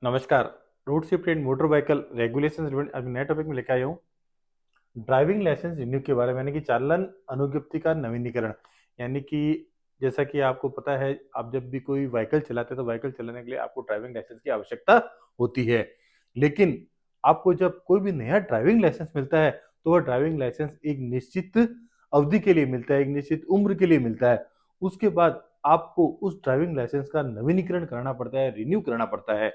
नमस्कार। Road safety and motor vehicle regulation related आज मैं नए टॉपिक में लेकर आया हूँ ड्राइविंग लाइसेंस रिन्यू के बारे में, यानी कि चालन अनुज्ञप्ति का नवीनीकरण। यानी कि जैसा कि आपको पता है, आप जब भी कोई व्हीकल चलाते हैं तो व्हीकल चलाने के लिए आपको ड्राइविंग लाइसेंस की आवश्यकता होती है। लेकिन आपको जब कोई भी नया ड्राइविंग लाइसेंस मिलता है तो वह ड्राइविंग लाइसेंस एक निश्चित अवधि के लिए मिलता है, एक निश्चित उम्र के लिए मिलता है। उसके बाद आपको उस ड्राइविंग लाइसेंस का नवीनीकरण कराना पड़ता है, रिन्यू कराना पड़ता है।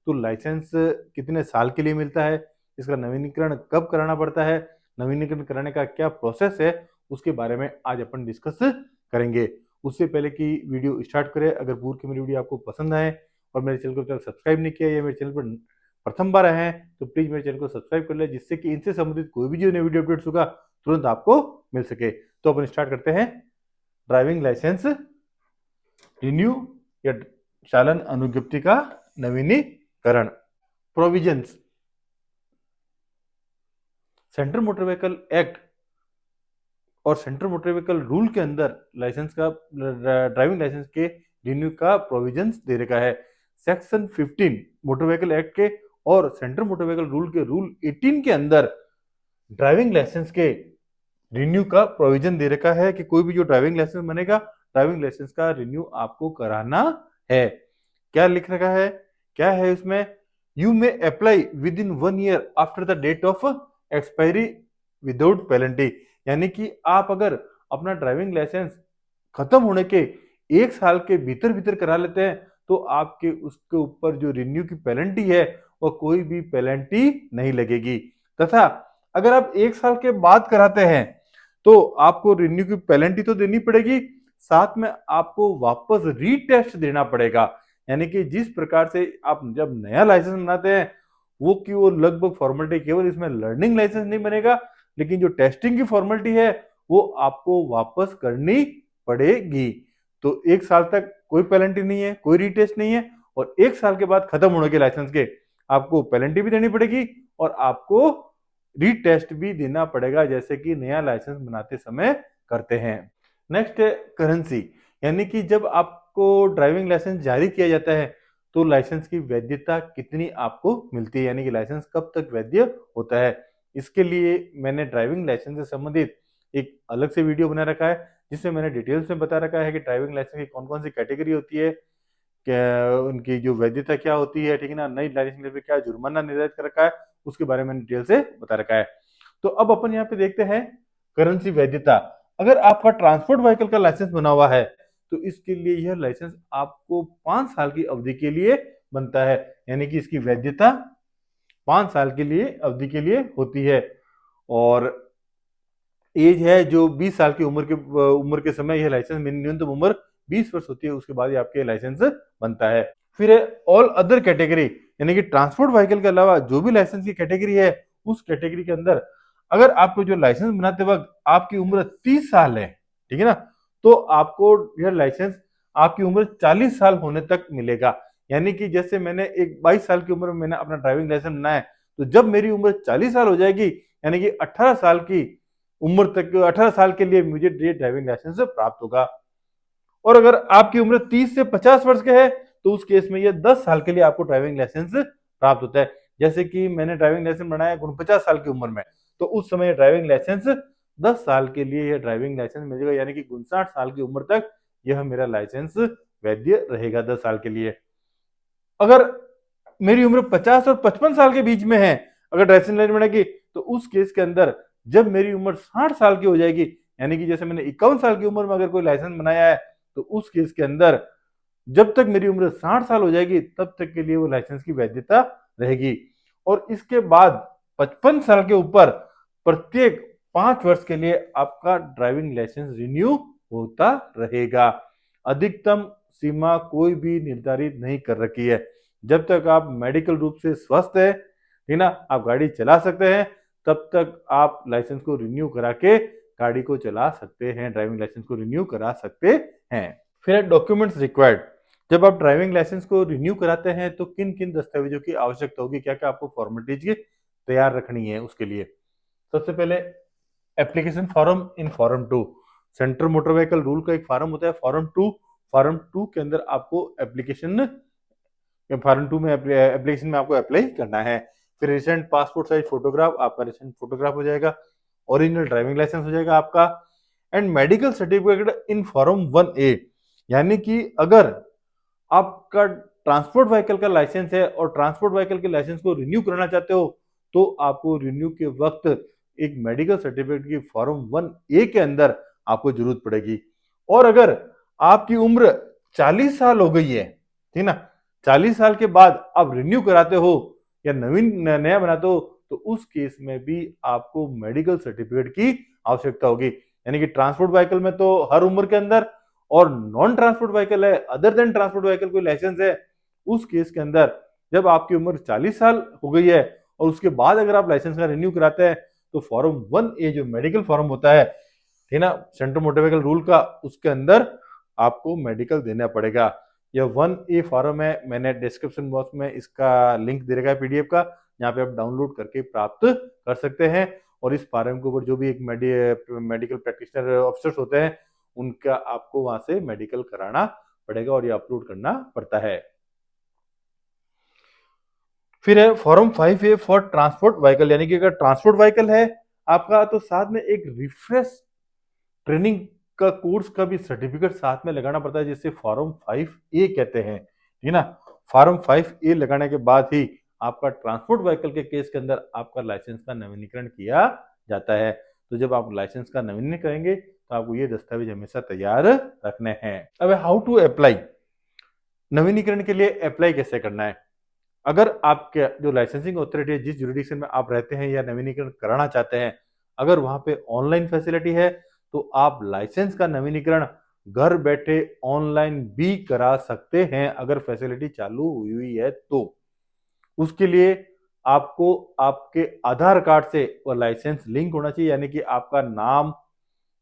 तो लाइसेंस कितने साल के लिए मिलता है, इसका नवीनीकरण कब कराना पड़ता है, नवीनीकरण कराने का क्या प्रोसेस है, उसके बारे में आज अपन डिस्कस करेंगे। उससे पहले कि वीडियो स्टार्ट करें, अगर पूर्व की मेरी वीडियो आपको पसंद आए और मेरे चैनल को सब्सक्राइब नहीं किया या मेरे चैनल पर प्रथम बार आए हैं तो प्लीज मेरे चैनल को सब्सक्राइब कर ले, जिससे कि इनसे संबंधित कोई भी जो नई वीडियो अपडेट्स होगा तुरंत आपको मिल सके। तो अपन स्टार्ट करते हैं ड्राइविंग लाइसेंस रिन्यू या चालन अनुज्ञप्ति का नवीनीकरण। Provisions. Central motor vehicle act और सेंट्रल मोटर व्हीकल रूल के अंदर लाइसेंस का ड्राइविंग लाइसेंस के रिन्यू का प्रोविजंस दे रखा है। सेक्शन 15 मोटर व्हीकल एक्ट के और सेंट्रल मोटर व्हीकल रूल के रूल 18 के अंदर ड्राइविंग लाइसेंस के रिन्यू का प्रोविजन दे रखा है कि कोई भी जो ड्राइविंग लाइसेंस बनेगा, ड्राइविंग लाइसेंस का रिन्यू आपको कराना है। क्या लिख रखा है, क्या है इसमें? You may apply within 1 year after the date of expiry without penalty. यानी कि आप अगर अपना ड्राइविंग लाइसेंस खत्म होने के 1 साल के भीतर भीतर करा लेते हैं तो आपके उसके ऊपर जो रिन्यू की पेनल्टी है वो कोई भी पेनल्टी नहीं लगेगी। तथा अगर आप 1 साल के बाद कराते हैं तो आपको रिन्यू की पेनल्टी तो देनी पड़ेगी, साथ में आपको वापस रीटेस्ट देना पड़ेगा। यानी कि जिस प्रकार से आप जब नया लाइसेंस बनाते हैं वो लगभग फॉर्मेलिटी, केवल इसमें लर्निंग लाइसेंस नहीं बनेगा, लेकिन जो टेस्टिंग की फॉर्मेलिटी है वो आपको वापस करनी पड़ेगी। तो 1 साल तक कोई पेनल्टी नहीं है, कोई रीटेस्ट नहीं है, और 1 साल के बाद खत्म होने के लाइसेंस के आपको पेनल्टी भी देनी पड़ेगी और आपको रीटेस्ट भी देना पड़ेगा, जैसे कि नया लाइसेंस बनाते समय करते हैं। नेक्स्ट है करेंसी। यानी कि जब आपको ड्राइविंग लाइसेंस जारी किया जाता है तो लाइसेंस की वैधता कितनी आपको मिलती है, यानी कि लाइसेंस कब तक वैध होता है। इसके लिए मैंने ड्राइविंग लाइसेंस से संबंधित एक अलग से वीडियो बना रखा है जिसमें मैंने डिटेल्स में बता रखा है कि ड्राइविंग लाइसेंस की कौन कौन सी कैटेगरी होती है, क्या उनकी जो वैधता क्या होती है, ठीक है ना, नई लाइसेंस पे क्या जुर्माना निर्धारित कर रखा है, उसके बारे में डिटेल से बता रखा है। तो अब अपन यहाँ पे देखते हैं करेंसी वैधता। अगर आपका ट्रांसपोर्ट व्हीकल का लाइसेंस बना हुआ है तो इसके लिए यह लाइसेंस आपको 5 साल की अवधि के लिए बनता है, यानी कि इसकी वैधता 5 साल के लिए अवधि के लिए होती है। और एज है जो 20 साल की उम्र के समय यह लाइसेंस न्यूनतम उम्र 20 वर्ष होती है, उसके बाद ये आपके लाइसेंस बनता है। फिर है ऑल अदर कैटेगरी, यानी कि ट्रांसपोर्ट व्हीकल के अलावा जो भी लाइसेंस की कैटेगरी है उस कैटेगरी के अंदर अगर आपको जो लाइसेंस बनाते वक्त आपकी उम्र 30 साल है, ठीक है ना, तो आपको यह लाइसेंस आपकी उम्र 40 साल होने तक मिलेगा। यानी कि जैसे मैंने एक 22 साल की उम्र में मैंने अपना ड्राइविंग लाइसेंस बनाया है, तो जब मेरी उम्र 40 साल हो जाएगी, यानी कि 18 साल की उम्र तक, 18 साल के लिए मुझे ये ड्राइविंग लाइसेंस प्राप्त होगा। और अगर आपकी उम्र 30 से 50 वर्ष के है तो उस केस में ये 10 साल के लिए आपको ड्राइविंग लाइसेंस प्राप्त होता है। जैसे कि मैंने ड्राइविंग लाइसेंस बनाया 49 साल की उम्र में, तो उस समय ड्राइविंग लाइसेंस 10 साल के लिए यह ड्राइविंग लाइसेंस मिलेगा, यानी कि 59 साल की उम्र तक यह मेरा लाइसेंस वैध रहेगा 10 साल के लिए। अगर मेरी उम्र 50 और 55 साल के बीच में है, अगर ड्राइविंग लाइसेंस बनेगी, तो उस केस के अंदर जब मेरी उम्र 60 साल की हो जाएगी, यानी कि जैसे मैंने 51 साल की उम्र में अगर कोई लाइसेंस बनाया है, तो उस केस के अंदर जब तक मेरी उम्र 60 साल हो जाएगी तब तक के लिए वो लाइसेंस की वैधता रहेगी। और इसके बाद 55 साल के ऊपर प्रत्येक 5 वर्ष के लिए आपका ड्राइविंग लाइसेंस रिन्यू होता रहेगा। अधिकतम सीमा कोई भी निर्धारित नहीं कर रखी है। जब तक आप मेडिकल रूप से स्वस्थ है, ठीक ना, आप गाड़ी चला सकते हैं, तब तक आप लाइसेंस को रिन्यू करा के गाड़ी को चला सकते हैं, ड्राइविंग लाइसेंस को रिन्यू करा सकते हैं। फिर डॉक्यूमेंट्स रिक्वायर्ड। जब आप ड्राइविंग लाइसेंस को रिन्यू कराते हैं तो किन किन दस्तावेजों की आवश्यकता होगी, क्या क्या आपको फॉर्मेलिटीज तैयार रखनी है उसके लिए। सबसे पहले application form in form 2। Central motor vehicle rule का एक फॉर्म होता है फॉर्म 2। फॉर्म 2 के अंदर आपको एप्लीकेशन फॉर्म 2 में एप्लीकेशन में आपको अप्लाई करना है। फिर रिसेंट पासपोर्ट साइज फोटोग्राफ, आपका रिसेंट फोटोग्राफ हो जाएगा, ओरिजिनल ड्राइविंग लाइसेंस हो जाएगा आपका, and medical certificate in form 1A। यानी कि अगर आपका ट्रांसपोर्ट व्हीकल का लाइसेंस है और ट्रांसपोर्ट व्हीकल के लाइसेंस को रिन्यू कराना चाहते हो, तो आपको रिन्यू के वक्त एक मेडिकल सर्टिफिकेट की फॉर्म 1A के अंदर आपको जरूरत पड़ेगी। और अगर आपकी उम्र 40 साल हो गई है, ठीक ना, 40 साल के बाद आप रिन्यू कराते हो या नवीन नया बनाते हो, तो उस केस में भी आपको मेडिकल सर्टिफिकेट की आवश्यकता होगी। यानी कि ट्रांसपोर्ट व्हीकल में तो हर उम्र के अंदर, और नॉन ट्रांसपोर्ट व्हीकल है, अदर देन ट्रांसपोर्ट व्हीकल कोई लाइसेंस है, उस केस के अंदर जब आपकी उम्र 40 साल हो गई है और उसके बाद अगर आप लाइसेंस का रिन्यू कराते हैं, तो फॉर्म 1A जो मेडिकल फॉर्म होता है, ठीक ना, सेंट्रल मोटर व्हीकल रूल का, उसके अंदर आपको मेडिकल देना पड़ेगा। यह 1A फॉर्म है, मैंने डिस्क्रिप्शन बॉक्स में इसका लिंक दे रखा है पीडीएफ का, यहाँ पे आप डाउनलोड करके प्राप्त कर सकते हैं। और इस फॉर्म के ऊपर जो भी एक मेडिकल प्रैक्टिशनर ऑफिसर्स होते हैं, उनका आपको वहां से मेडिकल कराना पड़ेगा और ये अपलोड करना पड़ता है। फिर है form 5A for transport vehicle, यानी कि अगर ट्रांसपोर्ट व्हीकल है आपका, तो साथ में एक रिफ्रेश ट्रेनिंग का कोर्स का भी सर्टिफिकेट साथ में लगाना पड़ता है, जिसे फॉर्म 5A कहते हैं, ठीक ना। फॉर्म 5A लगाने के बाद ही आपका ट्रांसपोर्ट व्हीकल के केस के अंदर आपका लाइसेंस का नवीनीकरण किया जाता है। तो जब आप लाइसेंस का नवीनीकरण करेंगे, तो आपको ये दस्तावेज हमेशा तैयार रखने हैं। अब हाउ टू अप्लाई, नवीनीकरण के लिए अप्लाई कैसे करना है। अगर आपके जो लाइसेंसिंग अथॉरिटी है, जिस जुरिडिक्शन में आप रहते हैं या नवीनीकरण कराना चाहते हैं, अगर वहां पे ऑनलाइन फैसिलिटी है, तो आप लाइसेंस का नवीनीकरण घर बैठे ऑनलाइन भी करा सकते हैं। अगर फैसिलिटी चालू हुई हुई है तो उसके लिए आपको आपके आधार कार्ड से वो लाइसेंस लिंक होना चाहिए। यानी कि आपका नाम,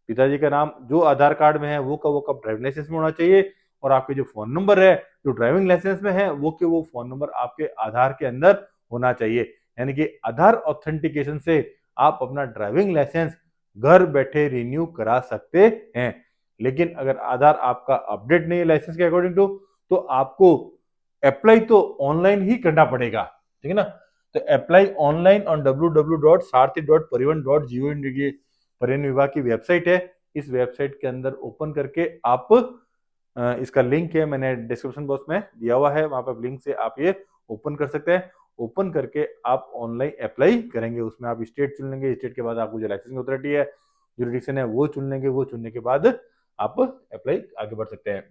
पिताजी का नाम जो आधार कार्ड में है वो का वो कब ड्राइविंग लाइसेंस में होना चाहिए, और आपके जो फोन नंबर है जो ड्राइविंग लाइसेंस में है वो के वो फोन नंबर आपके आधार के अंदर होना चाहिए। यानी कि आधार ऑथेंटिकेशन से आप अपना ड्राइविंग लाइसेंस घर बैठे रिन्यू करा सकते हैं। लेकिन अगर आधार आपका अपडेट नहीं है लाइसेंस के अकॉर्डिंग टू, तो आपको अप्लाई तो ऑनलाइन ही करना पड़ेगा, ठीक है ना। तो अप्लाई ऑनलाइन ऑन www.sarthi.parivan.gov.in, ये परिवहन विभाग की वेबसाइट है। इस वेबसाइट के अंदर ओपन करके आप इसका लिंक है, मैंने डिस्क्रिप्शन बॉक्स में दिया हुआ है, वहां पर लिंक से आप ये ओपन कर सकते हैं। ओपन करके आप ऑनलाइन अप्लाई करेंगे। उसमें आप स्टेट चुन लेंगे, स्टेट के बाद आपको जो लाइसेंसिंग अथॉरिटी है, जुरिडिक्शन है, वो चुन लेंगे। वो चुनने के बाद आप अप्लाई आगे बढ़ सकते हैं।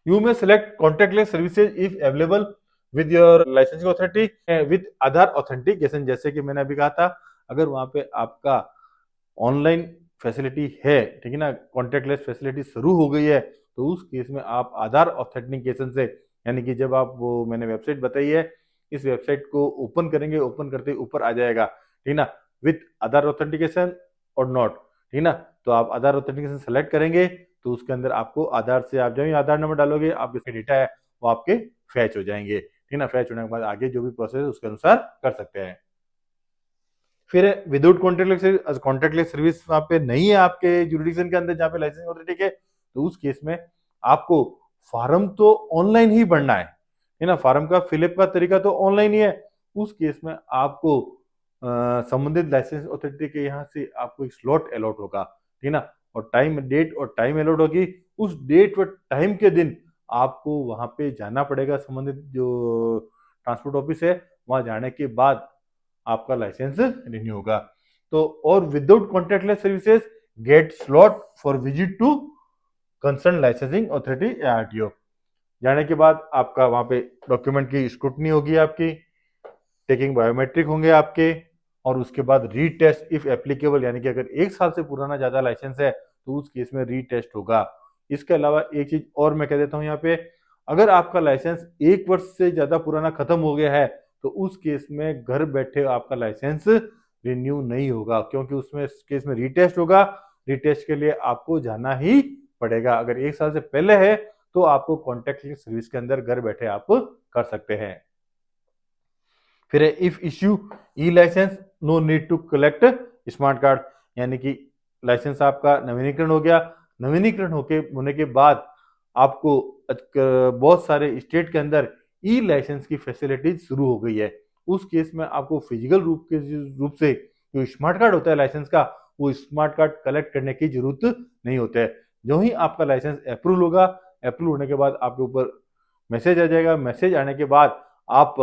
You may select contactless services if available with your licensing authority with Aadhaar authentication। जैसे कि मैंने अभी कहा था, अगर वहां पे आपका ऑनलाइन फैसिलिटी है, ठीक है ना, कॉन्टेक्टलेस फैसिलिटी शुरू हो गई है, तो उस केस में आप आधार ऑथेंटिकेशन से, यानी कि जब आप वो मैंने वेबसाइट बताई है, इस वेबसाइट को ओपन करेंगे, ओपन करते ही ऊपर आ जाएगा, ठीक ना, विथ आधार ऑथेंटिकेशन और नॉट, ठीक ना। तो आप आधार ऑथेंटिकेशन सेलेक्ट करेंगे, तो उसके अंदर आपको आधार से आप जो ही आधार नंबर डालोगे, आप इसके डेटा है वो आपके फैच हो जाएंगे, ठीक ना। फैच होने के बाद आगे जो भी प्रोसेस है उसके अनुसार कर सकते हैं। फिर विदाउट कॉन्टेक्टलेस सर्विस वहां पे नहीं है आपके जुरिडिक्शन के अंदर जहाँ पे लाइसेंस अथॉरिटी के, तो उस केस में आपको फार्म तो ऑनलाइन ही भरना है ना। फार्म का फिलअप का तरीका तो ऑनलाइन ही है। उस केस में आपको संबंधित लाइसेंस अथॉरिटी के यहाँ से आपको एक स्लॉट अलॉट होगा, ठीक ना, और टाइम डेट और टाइम अलॉट होगी। उस डेट व टाइम के दिन आपको वहां पे जाना पड़ेगा, संबंधित जो ट्रांसपोर्ट ऑफिस है वहां जाने के बाद आपका लाइसेंस रिन्यू होगा। तो और without contactless services get slot for visit to concern licensing authority या आरटीओ। जाने के बाद आपका वहां पे डॉक्यूमेंट की स्क्रूटनी होगी, आपकी टेकिंग बायोमेट्रिक होंगे आपके, और उसके बाद रीटेस्ट इफ एप्लीकेबल, यानी कि अगर 1 साल से पुराना ज्यादा लाइसेंस है तो उस केस में रीटेस्ट होगा। इसके अलावा एक चीज और मैं कह देता हूं यहाँ पे, अगर आपका लाइसेंस 1 वर्ष से ज्यादा पुराना खत्म हो गया है, तो उस केस में घर बैठे आपका लाइसेंस रिन्यू नहीं होगा, क्योंकि उसमें केस में रीटेस्ट होगा। रीटेस्ट के लिए आपको जाना ही पड़ेगा। अगर 1 साल से पहले है तो आपको कॉन्टैक्ट सर्विस के अंदर घर बैठे आप कर सकते हैं। फिर if issue e licence no need to collect smart card, यानी कि लाइसेंस आपका नवीनीकरण हो गया, नवीनीकरण होने के बाद आपको बहुत सारे स्टेट के अंदर ई लाइसेंस की फैसिलिटीज शुरू हो गई है। उस केस में आपको फिजिकल रूप से जो स्मार्ट कार्ड होता है लाइसेंस का, वो स्मार्ट कार्ड कलेक्ट करने की जरूरत नहीं होता है। जो ही आपका लाइसेंस अप्रूव होगा, अप्रूव होने के बाद आपके ऊपर मैसेज आ जाएगा। मैसेज आने के बाद आप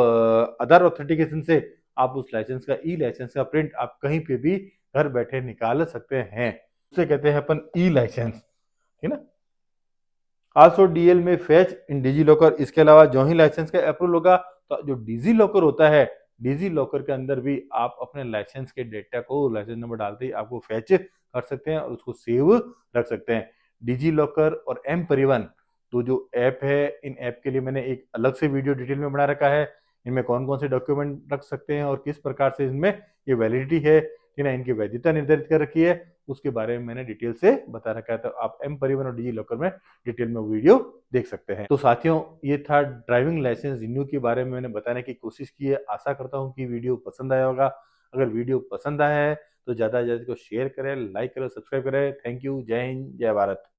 आधार ऑथेंटिकेशन से आप उस लाइसेंस का ई लाइसेंस का प्रिंट आप कहीं पे भी घर बैठे निकाल सकते हैं। उसे कहते हैं अपन ई लाइसेंस, ठीक है ना। आल्सो डीएल में फेच इन डिजी लॉकर। इसके अलावा जो ही लाइसेंस का अप्रूवल होगा तो जो डिजी लॉकर होता है, डिजी लॉकर के अंदर भी आप अपने लाइसेंस के डेटा को लाइसेंस नंबर डालते ही आपको फेच कर सकते हैं और उसको सेव रख सकते हैं। डिजी लॉकर और एम परिवहन तो जो ऐप है, इन ऐप के लिए मैंने एक अलग से वीडियो डिटेल में बना रखा है। इनमें कौन कौन से डॉक्यूमेंट रख सकते हैं और किस प्रकार से इनमें ये वैलिडिटी है कि ना, इनकी वैधता निर्धारित कर रखी है, उसके बारे में मैंने डिटेल से बता रखा है। तो आप एम परिवहन और डिजी लॉकर में डिटेल में वीडियो देख सकते हैं। तो साथियों, ये था ड्राइविंग लाइसेंस रिन्यू के बारे में मैंने बताने की कोशिश की है। आशा करता हूँ कि वीडियो पसंद आया होगा। अगर वीडियो पसंद आया है तो ज़्यादा से ज़्यादा इसको शेयर करें, लाइक करें, सब्सक्राइब करें। Thank you. जय हिंद, जय भारत।